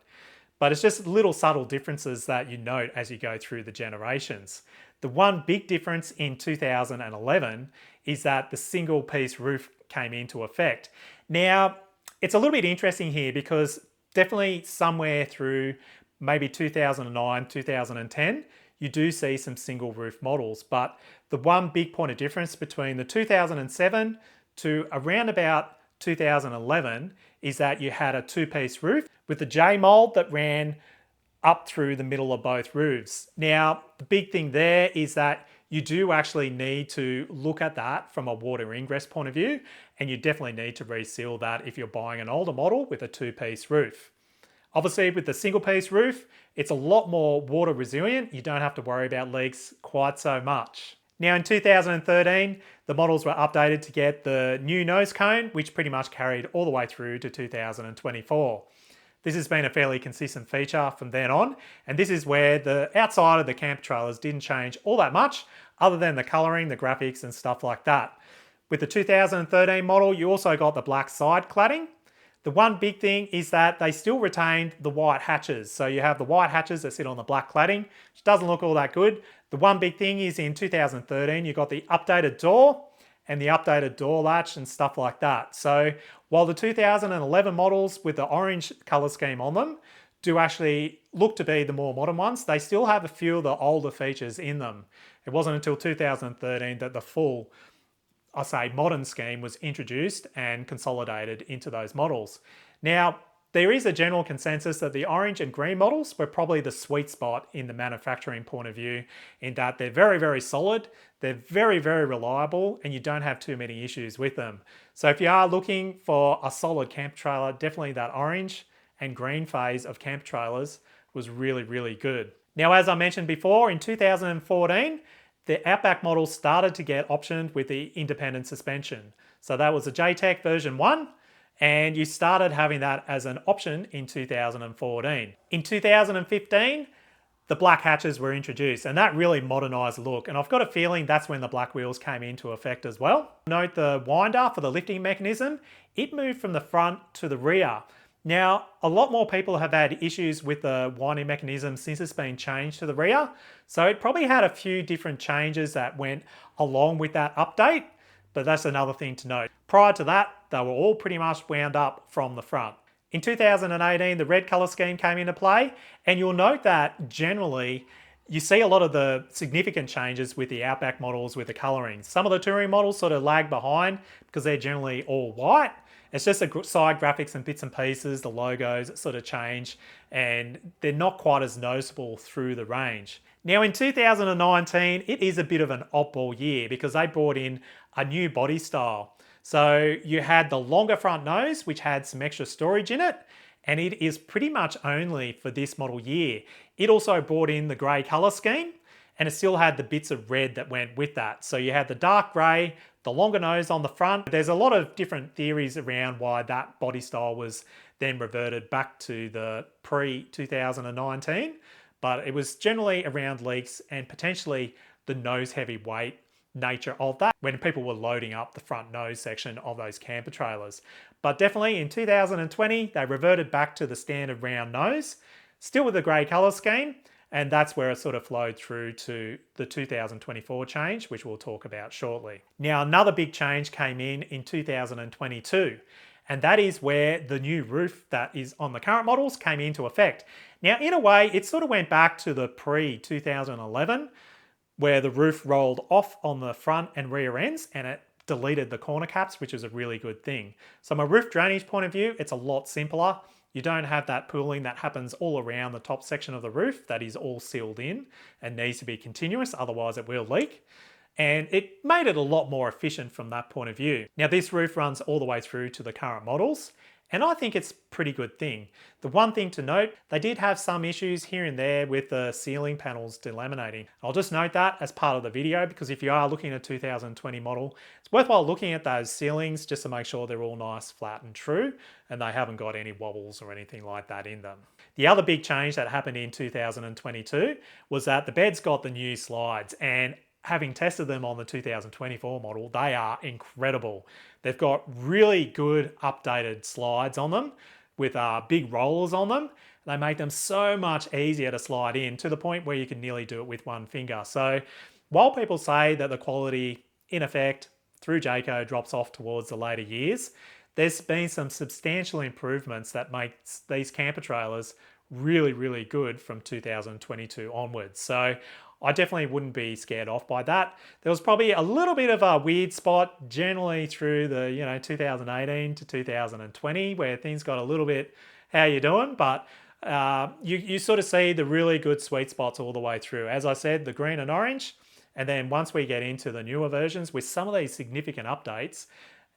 [SPEAKER 1] But it's just little subtle differences that you note as you go through the generations. The one big difference in 2011 is that the single piece roof came into effect. Now, it's a little bit interesting here because definitely somewhere through maybe 2009, 2010, you do see some single roof models. But the one big point of difference between the 2007 to around about 2011 is that you had a two-piece roof with the J mold that ran up through the middle of both roofs. Now, the big thing there is that you do actually need to look at that from a water ingress point of view, and you definitely need to reseal that if you're buying an older model with a two-piece roof. Obviously, with the single-piece roof, it's a lot more water resilient. You don't have to worry about leaks quite so much. Now in 2013, the models were updated to get the new nose cone, which pretty much carried all the way through to 2024. This has been a fairly consistent feature from then on, and this is where the outside of the camper trailers didn't change all that much, other than the colouring, the graphics and stuff like that. With the 2013 model, you also got the black side cladding. The one big thing is that they still retained the white hatches. So you have the white hatches that sit on the black cladding, which doesn't look all that good. The one big thing is in 2013, you got the updated door and the updated door latch and stuff like that. So while the 2011 models with the orange colour scheme on them do actually look to be the more modern ones, they still have a few of the older features in them. It wasn't until 2013 that the full, I say, modern scheme was introduced and consolidated into those models. Now, there is a general consensus that the orange and green models were probably the sweet spot in the manufacturing point of view, in that they're very, very solid, they're very, very reliable, and you don't have too many issues with them. So if you are looking for a solid camper trailer, definitely that orange and green phase of camper trailers was really, really good. Now, as I mentioned before, in 2014, the Outback model started to get optioned with the independent suspension. So that was the Jayco version 1, and you started having that as an option in 2014. In 2015, the black hatches were introduced, and that really modernised the look. And I've got a feeling that's when the black wheels came into effect as well. Note the winder for the lifting mechanism, it moved from the front to the rear. Now, a lot more people have had issues with the winding mechanism since it's been changed to the rear. So it probably had a few different changes that went along with that update, but that's another thing to note. Prior to that, they were all pretty much wound up from the front. In 2018, the red colour scheme came into play, and you'll note that generally You see a lot of the significant changes with the Outback models with the colouring. Some of the touring models sort of lag behind because they're generally all white. It's just the side graphics and bits and pieces, the logos that sort of change, and they're not quite as noticeable through the range. Now in 2019, it is a bit of an oddball year because they brought in a new body style. So you had the longer front nose, which had some extra storage in it, and it is pretty much only for this model year. It also brought in the grey colour scheme, and it still had the bits of red that went with that. So you had the dark grey, the longer nose on the front. There's a lot of different theories around why that body style was then reverted back to the pre-2019, but it was generally around leaks and potentially the nose heavy weight nature of that when people were loading up the front nose section of those camper trailers. But definitely in 2020, they reverted back to the standard round nose, still with the grey colour scheme, and that's where it sort of flowed through to the 2024 change, which we'll talk about shortly. Now, another big change came in 2022, and that is where the new roof that is on the current models came into effect. Now, in a way, it sort of went back to the pre-2011, where the roof rolled off on the front and rear ends and it deleted the corner caps, which is a really good thing. So from a roof drainage point of view, it's a lot simpler. You don't have that pooling that happens all around the top section of the roof that is all sealed in and needs to be continuous, otherwise it will leak. And it made it a lot more efficient from that point of view. Now this roof runs all the way through to the current models, and I think it's a pretty good thing. The one thing to note, they did have some issues here and there with the ceiling panels delaminating. I'll just note that as part of the video, because if you are looking at a 2020 model, it's worthwhile looking at those ceilings just to make sure they're all nice, flat and true, and they haven't got any wobbles or anything like that in them. The other big change that happened in 2022 was that the beds got the new slides, and having tested them on the 2024 model, they are incredible. They've got really good updated slides on them with big rollers on them. They make them so much easier to slide in to the point where you can nearly do it with one finger. So while people say that the quality in effect through Jayco drops off towards the later years, there's been some substantial improvements that makes these camper trailers really, really good from 2022 onwards. So I definitely wouldn't be scared off by that. There was probably a little bit of a weird spot generally through the 2018 to 2020 where things got a little bit how you doing, but you sort of see the really good sweet spots all the way through. As I said, the green and orange, and then once we get into the newer versions with some of these significant updates,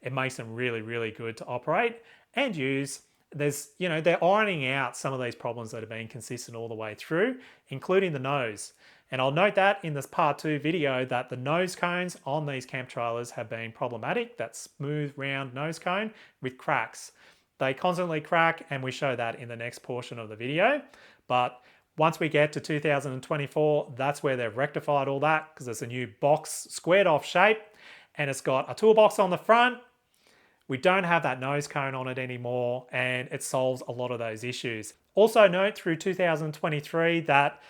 [SPEAKER 1] it makes them really, really good to operate and use. They're ironing out some of these problems that have been consistent all the way through, including the nose. And I'll note that in this part 2 video that the nose cones on these camp trailers have been problematic. That smooth round nose cone with cracks. They constantly crack, and we show that in the next portion of the video. But once we get to 2024, that's where they've rectified all that, because it's a new box, squared off shape, and it's got a toolbox on the front. We don't have that nose cone on it anymore, and it solves a lot of those issues. Also note through 2023 that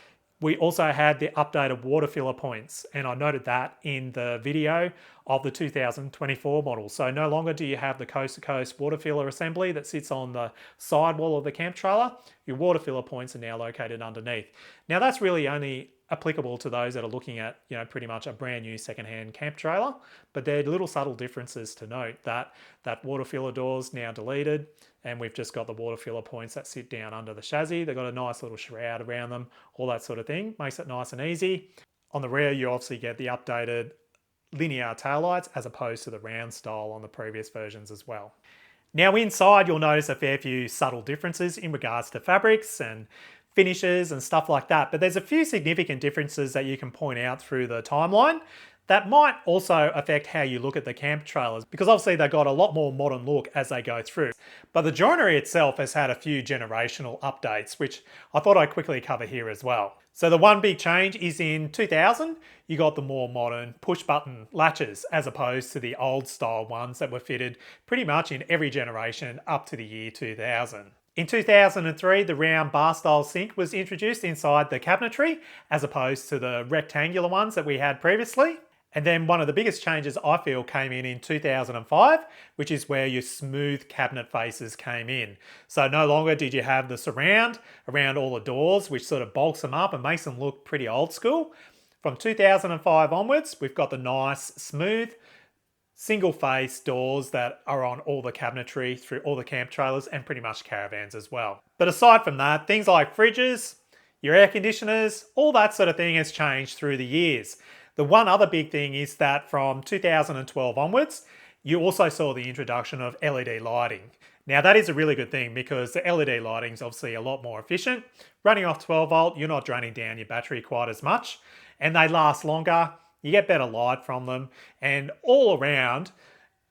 [SPEAKER 1] we also had the updated water filler points, and I noted that in the video of the 2024 model. So no longer do you have the coast-to-coast water filler assembly that sits on the sidewall of the camp trailer. Your water filler points are now located underneath. Now that's really only applicable to those that are looking at, pretty much a brand new secondhand camp trailer, but there are little subtle differences to note. That water filler door's now deleted, and we've just got the water filler points that sit down under the chassis. They've got a nice little shroud around them, all that sort of thing. Makes it nice and easy. On the rear, you obviously get the updated linear taillights as opposed to the round style on the previous versions as well. Now inside, you'll notice a fair few subtle differences in regards to fabrics and finishes and stuff like that, but there's a few significant differences that you can point out through the timeline that might also affect how you look at the camp trailers, because obviously they've got a lot more modern look as they go through. But the joinery itself has had a few generational updates, which I thought I'd quickly cover here as well. So the one big change is in 2000, you got the more modern push button latches as opposed to the old style ones that were fitted pretty much in every generation up to the year 2000. In 2003, the round bar style sink was introduced inside the cabinetry as opposed to the rectangular ones that we had previously. And then one of the biggest changes I feel came in 2005, which is where your smooth cabinet faces came in. So no longer did you have the surround around all the doors, which sort of bulks them up and makes them look pretty old school. From 2005 onwards, we've got the nice, smooth, single face doors that are on all the cabinetry through all the camp trailers and pretty much caravans as well. But aside from that, things like fridges, your air conditioners, all that sort of thing has changed through the years. The one other big thing is that from 2012 onwards, you also saw the introduction of LED lighting. Now that is a really good thing because the LED lighting is obviously a lot more efficient. Running off 12 volt, you're not draining down your battery quite as much, and they last longer. You get better light from them, and all around,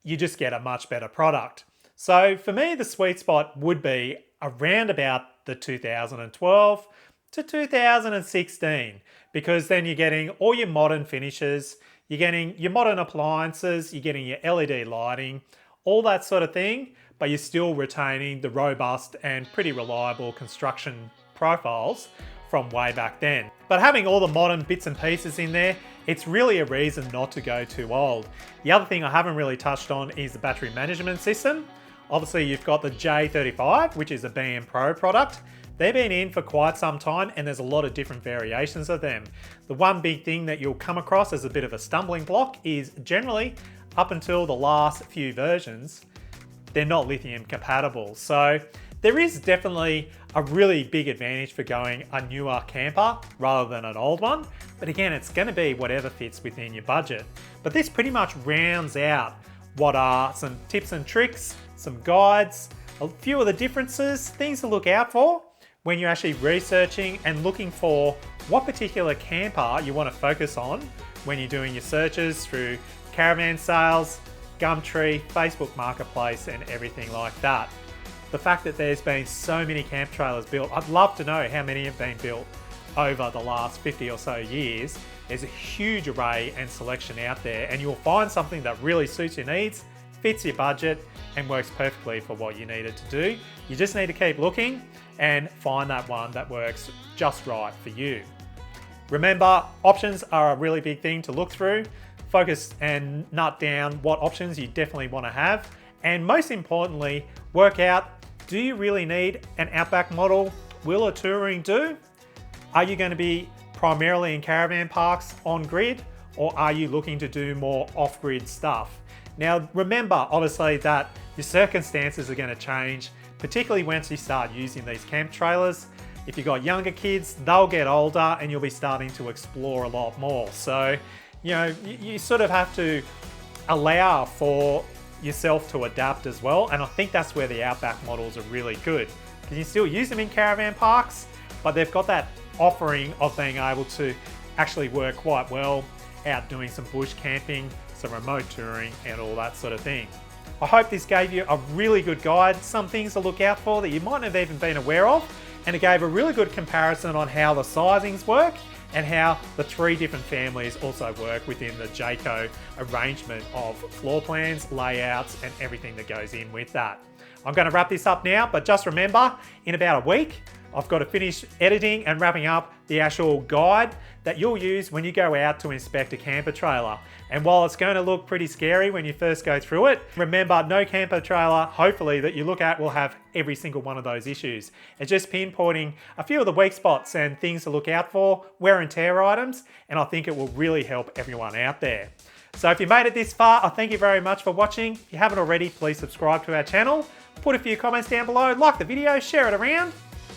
[SPEAKER 1] you just get a much better product. So for me, the sweet spot would be around about the 2012 to 2016, because then you're getting all your modern finishes, you're getting your modern appliances, you're getting your LED lighting, all that sort of thing, but you're still retaining the robust and pretty reliable construction profiles from way back then. But having all the modern bits and pieces in there, it's really a reason not to go too old. The other thing I haven't really touched on is the battery management system. Obviously you've got the J35, which is a BM Pro product. They've been in for quite some time and there's a lot of different variations of them. The one big thing that you'll come across as a bit of a stumbling block is generally up until the last few versions, they're not lithium compatible. So there is definitely a really big advantage for going a newer camper rather than an old one. But again, it's going to be whatever fits within your budget. But this pretty much rounds out what are some tips and tricks, some guides, a few of the differences, things to look out for when you're actually researching and looking for what particular camper you want to focus on when you're doing your searches through caravan sales, Gumtree, Facebook Marketplace, and everything like that. The fact that there's been so many camp trailers built, I'd love to know how many have been built over the last 50 or so years. There's a huge array and selection out there, and you'll find something that really suits your needs, fits your budget, and works perfectly for what you need it to do. You just need to keep looking and find that one that works just right for you. Remember, options are a really big thing to look through. Focus and nut down what options you definitely want to have. And most importantly, work out, do you really need an Outback model? Will a touring do? Are you going to be primarily in caravan parks on grid, or are you looking to do more off-grid stuff? Now remember, obviously, that your circumstances are going to change, particularly once you start using these camp trailers. If you've got younger kids, they'll get older and you'll be starting to explore a lot more. So, you know, you sort of have to allow for yourself to adapt as well. And I think that's where the Outback models are really good, because you still use them in caravan parks, but they've got that offering of being able to actually work quite well out doing some bush camping, some remote touring, and all that sort of thing. I hope this gave you a really good guide, some things to look out for that you might not have even been aware of, and it gave a really good comparison on how the sizings work and how the three different families also work within the Jayco arrangement of floor plans, layouts, and everything that goes in with that. I'm going to wrap this up now, but just remember, in about a week, I've got to finish editing and wrapping up the actual guide that you'll use when you go out to inspect a camper trailer. And while it's going to look pretty scary when you first go through it, remember, no camper trailer, hopefully, that you look at will have every single one of those issues. It's just pinpointing a few of the weak spots and things to look out for, wear and tear items, and I think it will really help everyone out there. So if you made it this far, I thank you very much for watching. If you haven't already, please subscribe to our channel, put a few comments down below, like the video, share it around.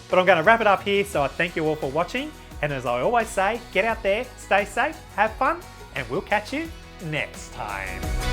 [SPEAKER 1] But I'm going to wrap it up here, so I thank you all for watching. And as I always say, get out there, stay safe, have fun, and we'll catch you next time.